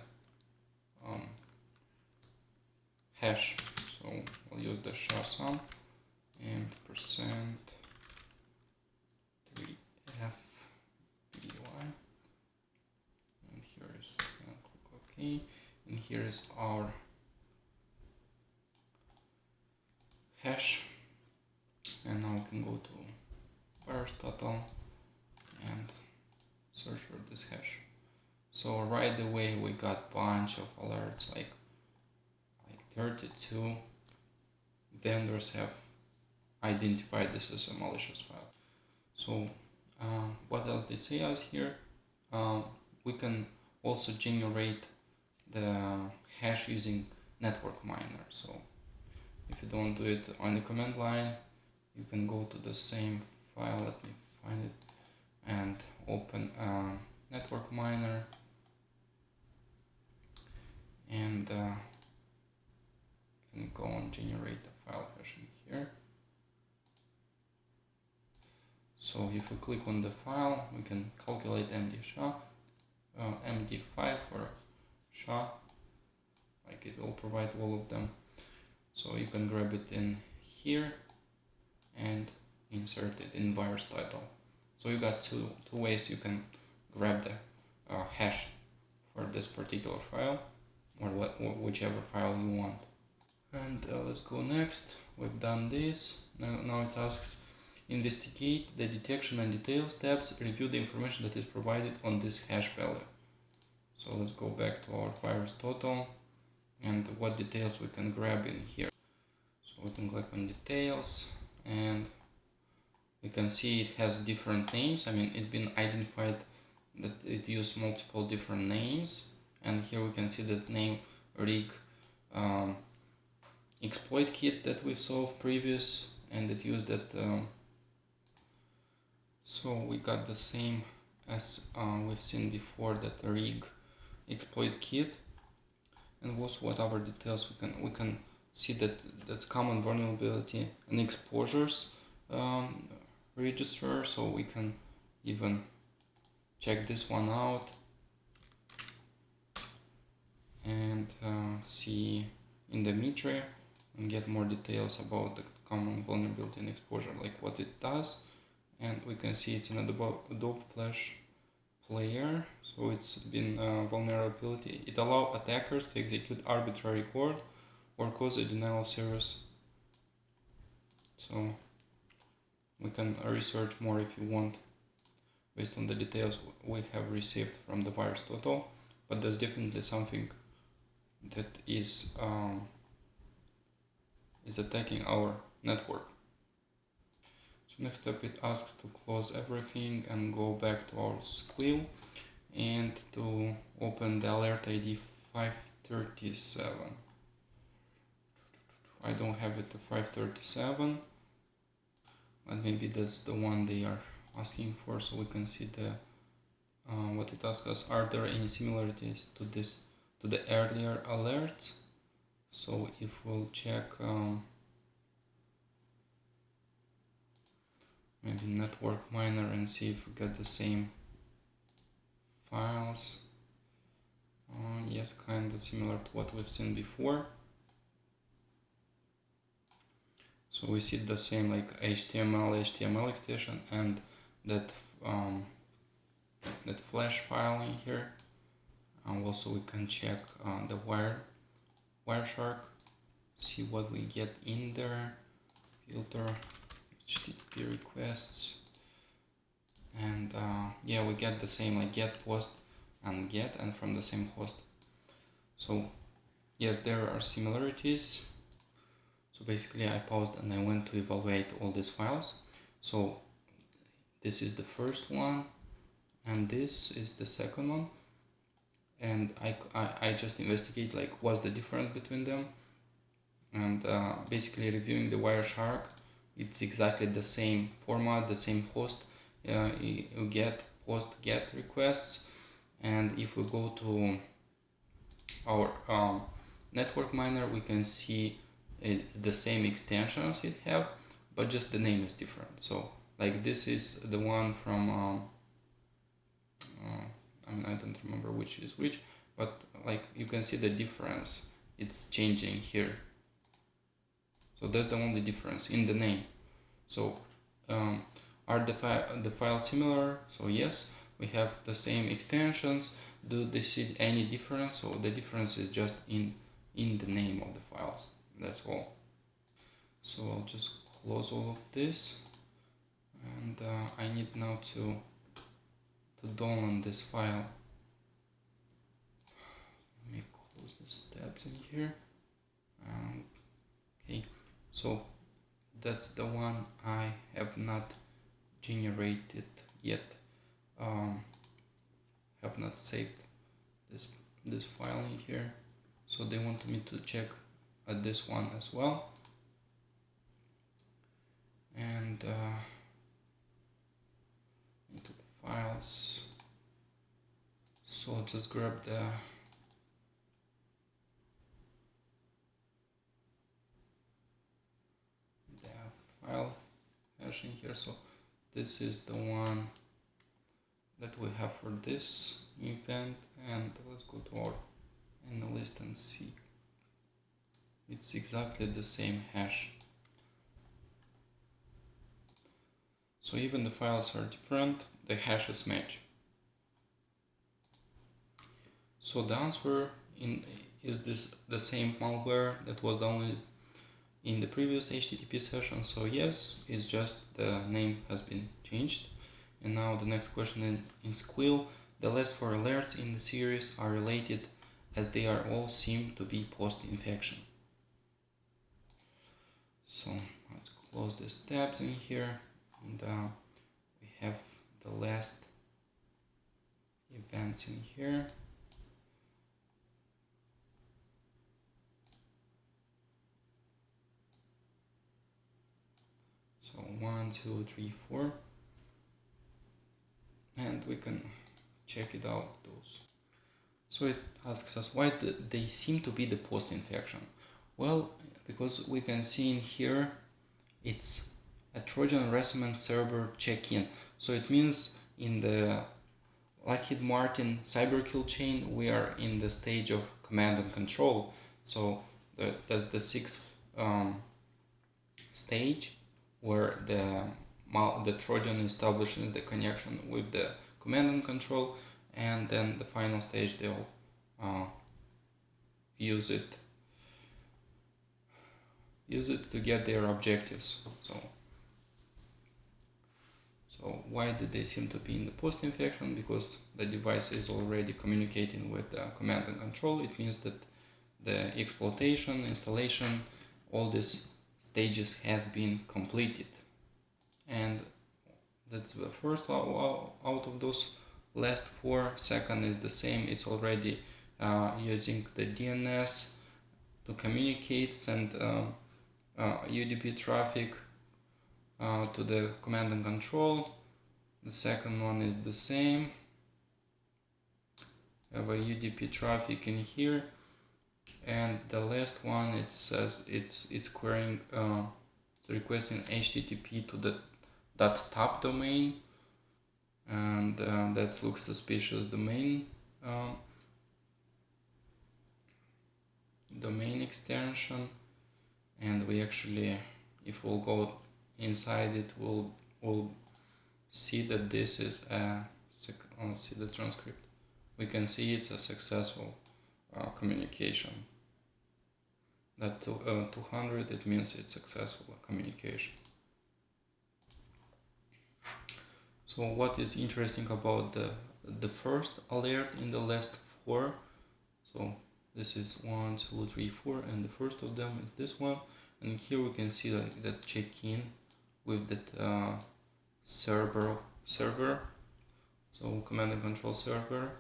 hash. So we'll use the SHA-SUM and percent 3 FBY. And here is click OK. And here is our hash, and now we can go to Virustotal and search for this hash. So right away we got bunch of alerts, like 32 vendors have identified this as a malicious file. So what else they say us here? We can also generate the hash using network miner. So if you don't do it on the command line, you can go to the same file, let me find it, and open a network miner, and can go and generate the file hash in here. So if we click on the file, we can calculate MD5 or SHA, like it will provide all of them. So you can grab it in here and insert it in Virustotal. So you got two ways you can grab the hash for this particular file, or whichever file you want. And let's go next. We've done this. Now it asks investigate the detection and details tabs, review the information that is provided on this hash value. So let's go back to our Virustotal and what details we can grab in here. So we can click on details and we can see it has different names. I mean, it's been identified that it used multiple different names, and here we can see the name rig exploit kit that we saw previous, and it used that. So we got the same as we've seen before, that rig exploit kit, and also what other details we can see that that's common vulnerability and exposures register, so we can even check this one out and see in the meter and get more details about the common vulnerability and exposure, like what it does. And we can see it's in Adobe Flash player, so it's been vulnerability. It allows attackers to execute arbitrary code or cause a denial of service. So we can research more if you want, based on the details we have received from the Virustotal, but there's definitely something that is attacking our network. So next step, it asks to close everything and go back to our Sguil and to open the alert ID 537. I don't have it to 537, but maybe that's the one they are asking for, so we can see the what it asks us. Are there any similarities to the earlier alerts? So if we'll check maybe network miner and see if we get the same files. Yes, kind of similar to what we've seen before. So we see the same, like HTML extension and that that flash file in here. And also we can check the Wireshark, see what we get in there. Filter HTTP requests, and yeah, we get the same, like get, post, and get, and from the same host. So yes, there are similarities. So basically I paused and I went to evaluate all these files. So this is the first one and this is the second one, and I just investigate like what's the difference between them, and basically reviewing the Wireshark, it's exactly the same format, the same host, you get, post, get requests. And if we go to our network miner, we can see it's the same extensions it have, but just the name is different. So like this is the one from I mean, I don't remember which is which, but like you can see the difference, it's changing here. So that's the only difference in the name. So are the files similar? So yes, we have the same extensions. Do they see any difference? So the difference is just in the name of the files. That's all. So I'll just close all of this, and I need now to download this file. Let me close these tabs in here. Okay, so that's the one I have not generated yet. Have not saved this file in here, so they want me to check at this one as well. And into files, so I'll just grab the file hash in here. So this is the one that we have for this event, and let's go to our analyst and see. It's exactly the same hash. So even the files are different, the hashes match. So the answer is this the same malware that was downloaded in the previous HTTP session. So yes, it's just the name has been changed. And now the next question in Sguil, the last 4 alerts in the series are related as they are all seem to be post-infection. So let's close these tabs in here, and we have the last events in here. So 1, 2, 3, 4, and we can check it out those. So it asks us why they seem to be the post-infection. Well, because we can see in here it's a Trojan ransomware server check-in. So it means in the Lockheed Martin cyber kill chain we are in the stage of command and control. So that's the 6th stage where the Trojan establishes the connection with the command and control, and then the final stage they'll use it to get their objectives. So why did they seem to be in the post-infection? Because the device is already communicating with the command and control. It means that the exploitation, installation, all these stages has been completed. And that's the first out of those last 4. Second is the same. It's already using the DNS to communicate, send UDP traffic to the command and control. The second one is the same. We have a UDP traffic in here, and the last one, it says it's querying, requesting HTTP to the .top domain, and that looks suspicious domain extension. And we actually, if we'll go inside it, we'll see that this is let's see the transcript. We can see it's a successful communication. That 200, it means it's successful communication. So what is interesting about the first alert in the last 4? So this is 1, 2, 3, 4, and the first of them is this one. And here we can see that check-in with that server, so command and control server.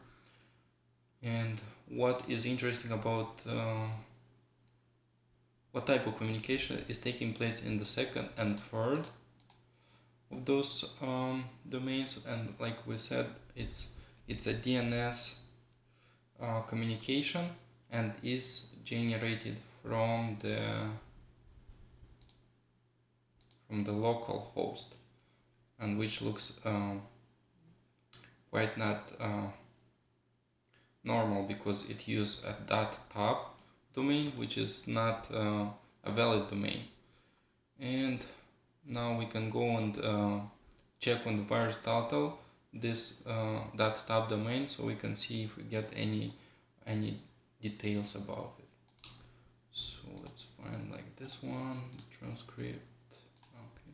And what is interesting about what type of communication is taking place in the second and third of those domains. And like we said, it's a DNS communication and is generated from the local host, and which looks quite not normal, because it uses a .top domain, which is not a valid domain. And now we can go and check on the Virustotal this .top domain, so we can see if we get any details about it. So let's find like this one, transcript. Okay,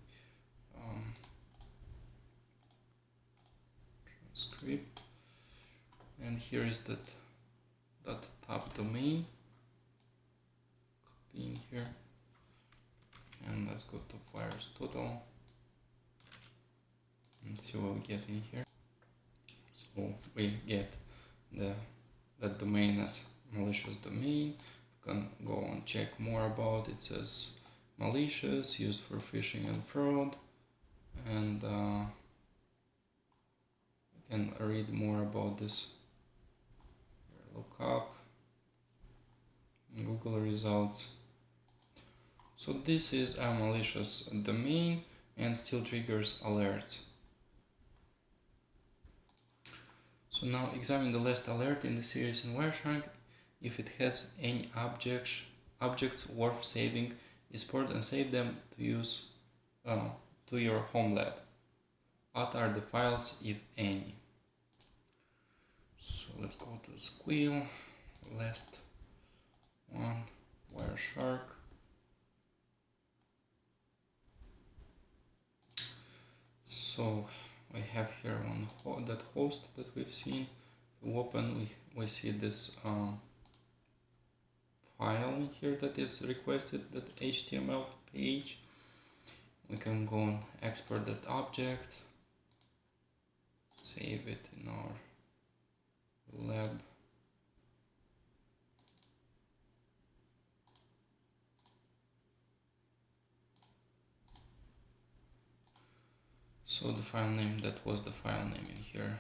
transcript, and here is that .top domain. Copy in here, and let's go to Virustotal and see what we get in here. So we get that domain as malicious domain. We can go and check more about it. It says malicious, used for phishing and fraud, and you can read more about this. Look up Google results. So this is a malicious domain and still triggers alerts. So now examine the last alert in the series in Wireshark. If it has any objects worth saving, export and save them to use to your home lab. What are the files, if any? So let's go to Sguil, last one, Wireshark. So we have here on that host that we've seen. We open, we see this file in here that is requested, that HTML page. We can go and export that object, save it in our lab. So the file name, that was the file name in here.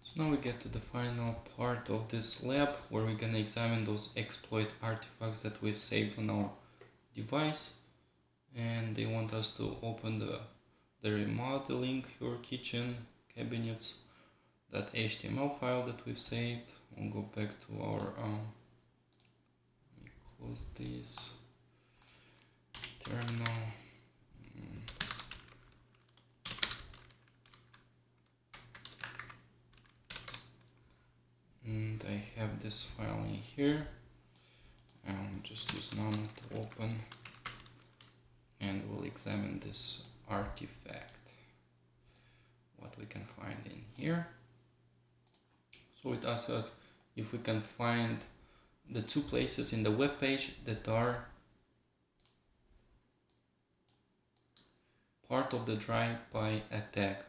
So now we get to the final part of this lab where we're gonna examine those exploit artifacts that we've saved on our device. And they want us to open the remodeling your kitchen cabinets, that HTML file that we've saved. We'll go back to our, let me close this terminal. And I have this file in here. I'll just use none to open, and we'll examine this artifact, what we can find in here. So it asks us if we can find the two places in the web page that are part of the drive-by attack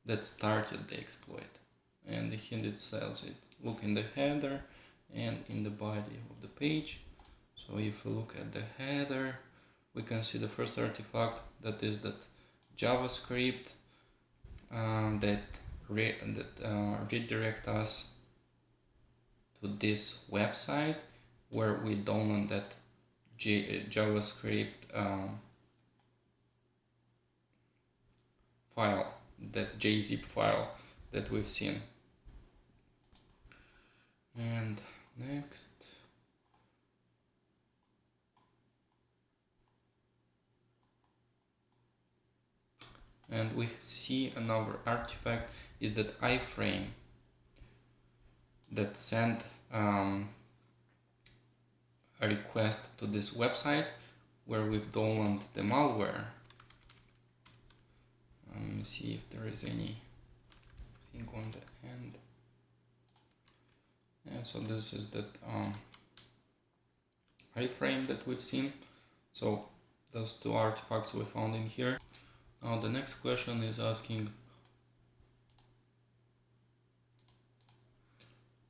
that started the exploit. And the hint it says it. Look in the header and in the body of the page. So if we look at the header, we can see the first artifact, that is that JavaScript that redirect us to this website where we download that JavaScript file, that JZip file that we've seen. And next, and we see another artifact is that iFrame that sent a request to this website where we've downloaded the malware. Let me see if there is anything on the end. Yeah, so this is that iFrame that we've seen. So those two artifacts we found in here. Now the next question is asking,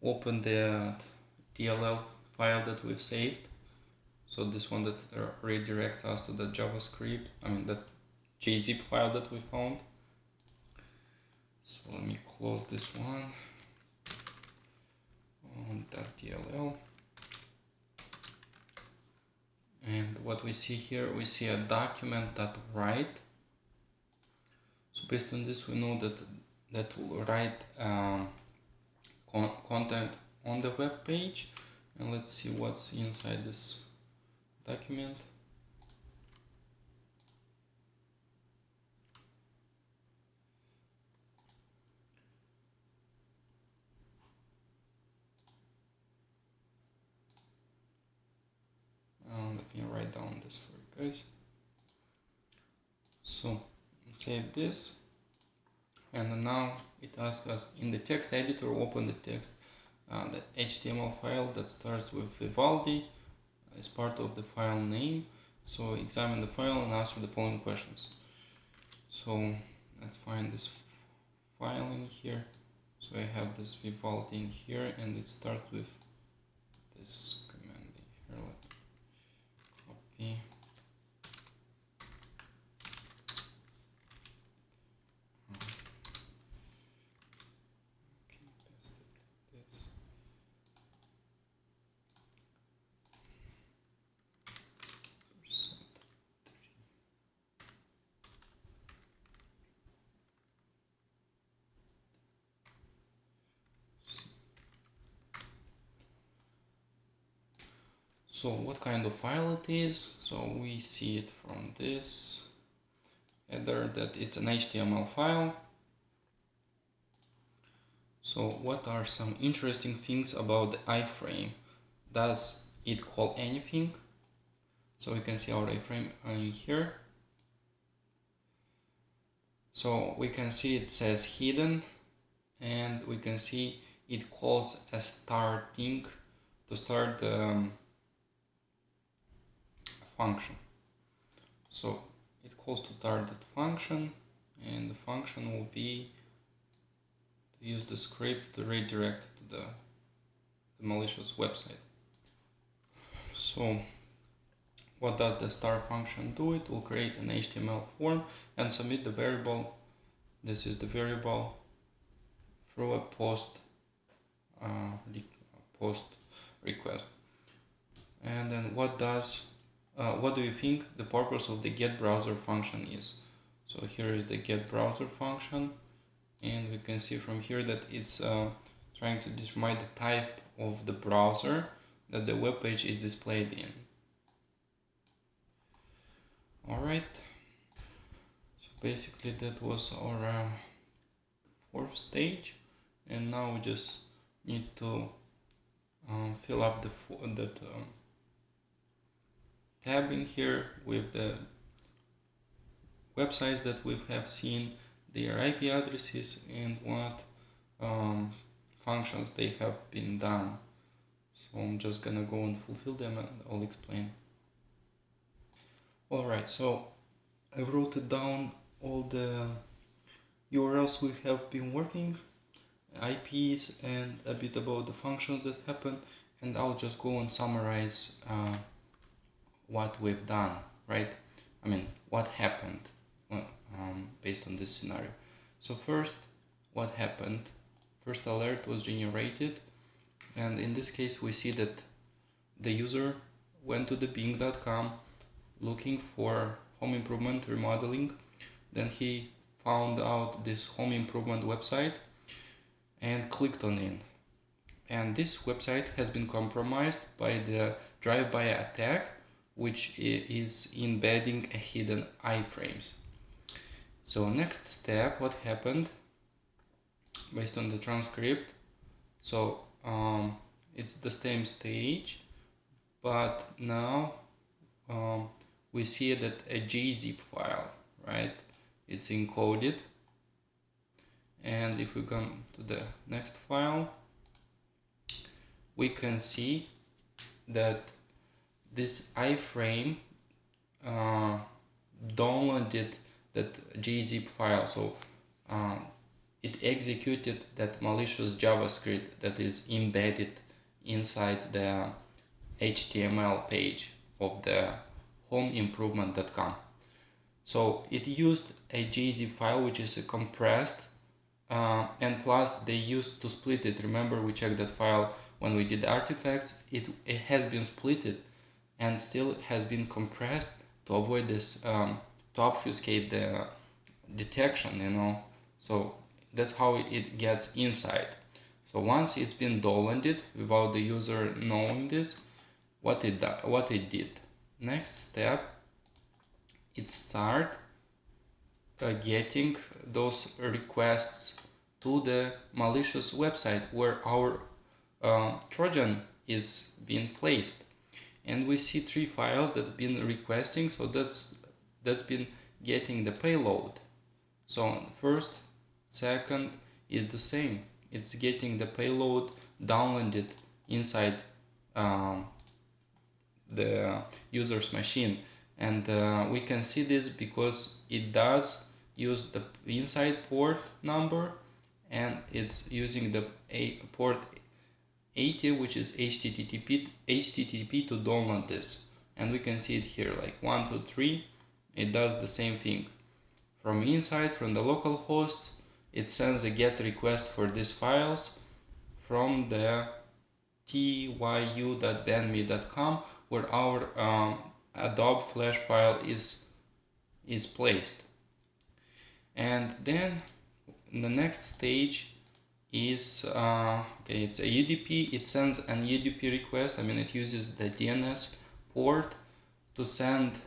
open the DLL file that we've saved. So this one that redirect us to the JavaScript, that JZip file that we found. So let me close this one on .dll. And what we see here, we see a document.write. So based on this, we know that will write content on the web page. And let's see what's inside this document. Let me write down this for you guys. So save this, and now it asks us in the text editor, open the text, the HTML file that starts with Vivaldi as part of the file name. So examine the file and answer the following questions. So let's find this file in here. So I have this Vivaldi in here, and it starts with this command here. Copy. So what kind of file it is? So we see it from this header that it's an HTML file. So what are some interesting things about the iFrame? Does it call anything? So we can see our iframe here. So we can see it says hidden, and we can see it calls a starting to start the function. So it calls to start that function, and the function will be to use the script to redirect to the malicious website. So what does the start function do? It will create an HTML form and submit the variable. This is the variable through a post request. And then what do you think the purpose of the get browser function is? So here is the get browser function, and we can see from here that it's trying to determine the type of the browser that the web page is displayed in. Alright, so basically that was our fourth stage, and now we just need to fill up that tab in here with the websites that we have seen, their IP addresses, and what functions they have been done. So I'm just gonna go and fulfill them and I'll explain. Alright, so I wrote it down, all the URLs we have been working, IPs, and a bit about the functions that happen, and I'll just go and summarize what we've done, right? I mean, what happened based on this scenario. So first, what happened? First alert was generated, and in this case we see that the user went to the bing.com looking for home improvement remodeling. Then he found out this home improvement website and clicked on it. And this website has been compromised by the drive-by attack, which is embedding a hidden iframes. So next step, what happened based on the transcript? So it's the same stage, but now we see that a gzip file, right? It's encoded, and if we come to the next file, we can see that this iframe downloaded that gzip file. So it executed that malicious JavaScript that is embedded inside the HTML page of the homeimprovement.com. So it used a gzip file, which is a compressed, and plus they used to split it. Remember, we checked that file when we did artifacts. It has been splitted and still has been compressed to avoid this, to obfuscate the detection, you know. So that's how it gets inside. So once it's been downloaded without the user knowing this, what it did. Next step, it start getting those requests to the malicious website where our Trojan is being placed. And we see 3 files that have been requesting, so that's been getting the payload. So first, second is the same. It's getting the payload downloaded inside the user's machine, and we can see this because it does use the inside port number, and it's using the port 80, which is HTTP to download this. And we can see it here, like 1, 2, 3. It does the same thing. From inside, from the local host, it sends a GET request for these files from the tyu.bandme.com, where our Adobe Flash file is placed. And then the next stage is it's a UDP. It sends an UDP request. I mean, it uses the DNS port to send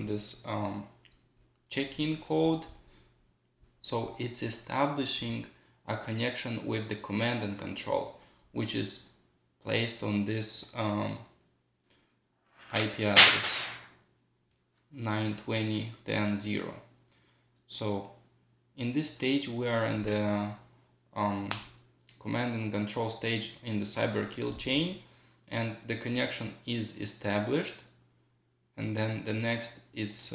this check-in code. So it's establishing a connection with the command and control, which is placed on this IP address 920.10.0. So in this stage we are in the command and control stage in the cyber kill chain, and the connection is established, and then the next it's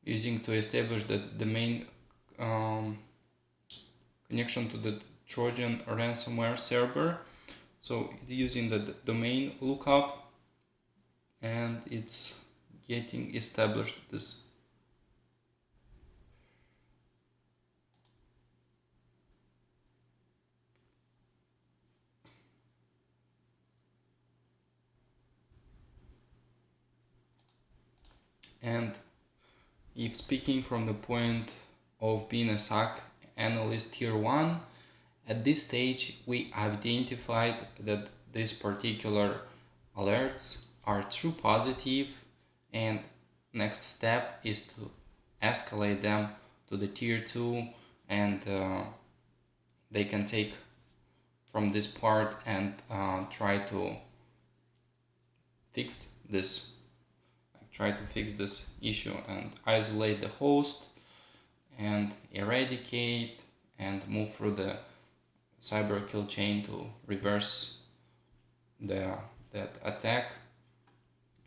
using to establish the domain connection to the Trojan ransomware server. So using the domain lookup, and it's getting established this. And if speaking from the point of being a SOC analyst tier 1, at this stage we identified that these particular alerts are true positive, and next step is to escalate them to the tier 2, and they can take from this part and try to fix this issue and isolate the host and eradicate and move through the cyber kill chain to reverse that attack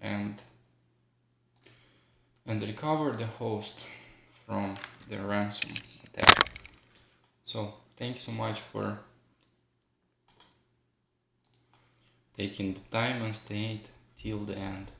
and recover the host from the ransom attack. So thank you so much for taking the time and stayed till the end.